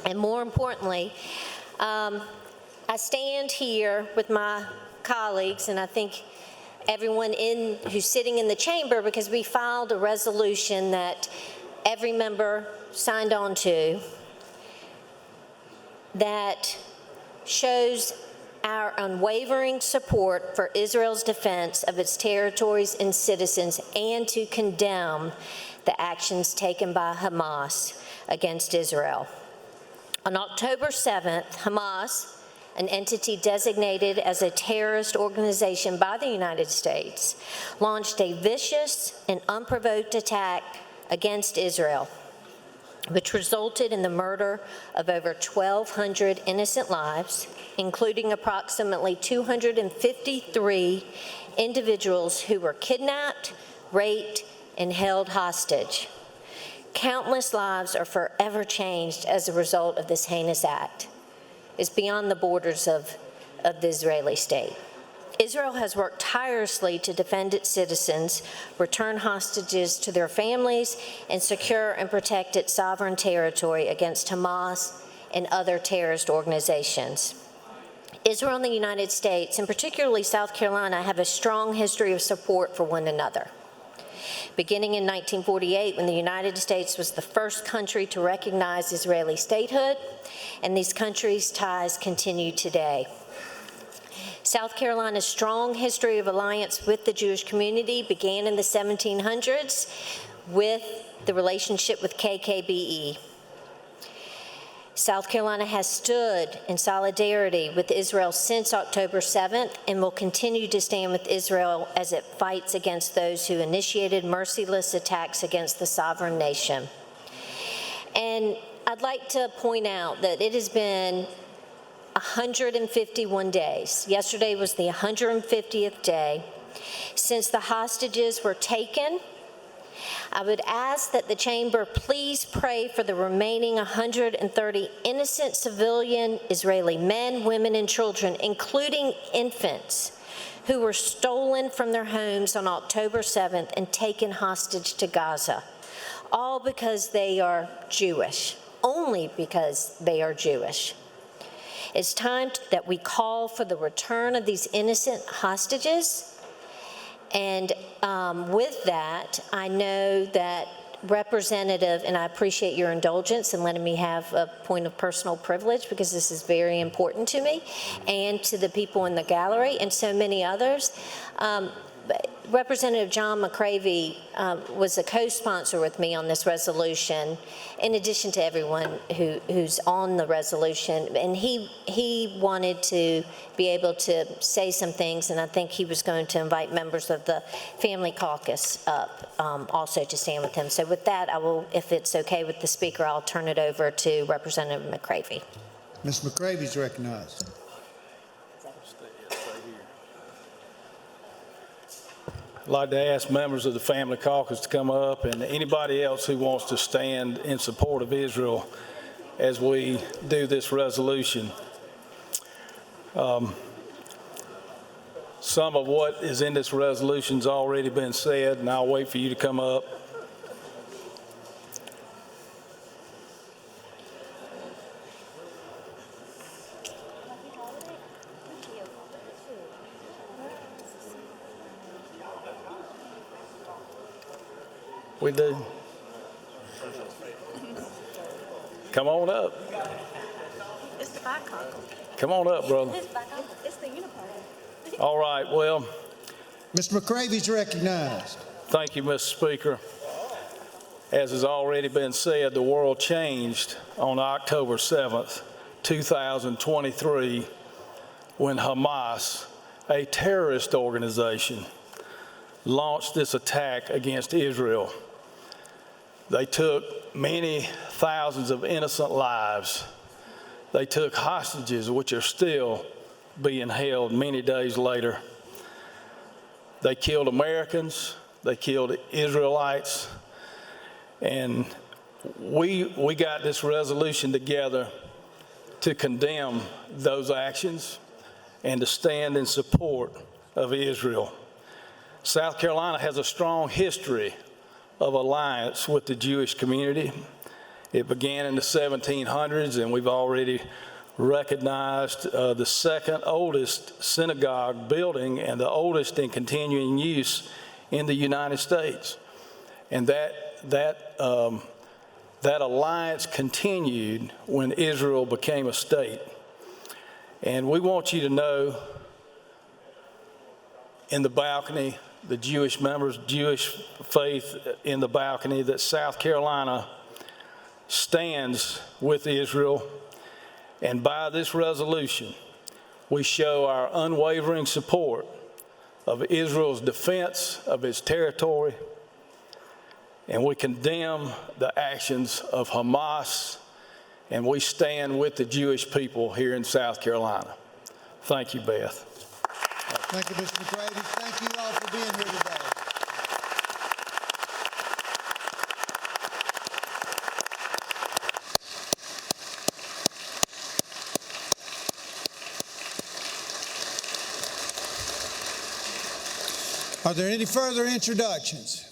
And more importantly, I stand here with my colleagues, and I think everyone who's sitting in the chamber, because we filed a resolution that every member signed on to that shows our unwavering support for Israel's defense of its territories and citizens, and to condemn the actions taken by Hamas against Israel. On October 7th, Hamas, an entity designated as a terrorist organization by the United States, launched a vicious and unprovoked attack against Israel, which resulted in the murder of over 1,200 innocent lives, including approximately 253 individuals who were kidnapped, raped, and held hostage. Countless lives are forever changed as a result of this heinous act. It's beyond the borders of the Israeli state. Israel has worked tirelessly to defend its citizens, return hostages to their families, and secure and protect its sovereign territory against Hamas and other terrorist organizations. Israel and the United States, and particularly South Carolina, have a strong history of support for one another. Beginning in 1948, when the United States was the first country to recognize Israeli statehood, and these countries' ties continue today. South Carolina's strong history of alliance with the Jewish community began in the 1700s with the relationship with KKBE. South Carolina has stood in solidarity with Israel since October 7th and will continue to stand with Israel as it fights against those who initiated merciless attacks against the sovereign nation. And I'd like to point out that it has been 151 days. Yesterday was the 150th day since the hostages were taken. I would ask that the chamber please pray for the remaining 130 innocent civilian Israeli men, women, and children, including infants, who were stolen from their homes on October 7th and taken hostage to Gaza, all because they are Jewish, only because they are Jewish. It's time that we call for the return of these innocent hostages. And with that, I know that Representative, and I appreciate your indulgence in letting me have a point of personal privilege, because this is very important to me and to the people in the gallery and so many others. Representative John McCravey was a co-sponsor with me on this resolution, in addition to everyone who's on the resolution. And he wanted to be able to say some things, and I think he was going to invite members of the Family Caucus up also to stand with him. So with that, I will, if it's okay with the Speaker, I'll turn it over to Representative McCravey. Ms. McCravey is recognized. I'd like to ask members of the Family Caucus to come up, and anybody else who wants to stand in support of Israel as we do this resolution. Some of what is in this resolution has already been said, and I'll wait for you to come up. We do. Come on up. It's the BICOC. Come on up, brother. It's the Uniparty. All right, well. Mr. McCravey is recognized. Thank you, Mr. Speaker. As has already been said, the world changed on October 7th, 2023, when Hamas, a terrorist organization, launched this attack against Israel. They took many thousands of innocent lives. They took hostages, which are still being held many days later. They killed Americans. They killed Israelites. And we got this resolution together to condemn those actions and to stand in support of Israel. South Carolina has a strong history of alliance with the Jewish community, It began in the 1700s, and we've already recognized the second oldest synagogue building and the oldest in continuing use in the United States. And that alliance continued when Israel became a state. And we want you to know, in the balcony, the Jewish members, Jewish faith in the balcony, that South Carolina stands with Israel. And by this resolution, we show our unwavering support of Israel's defense of its territory, and we condemn the actions of Hamas, and we stand with the Jewish people here in South Carolina. Thank you, Beth. Thank you, Mr. McCravy. Thank you all for being here today. Are there any further introductions?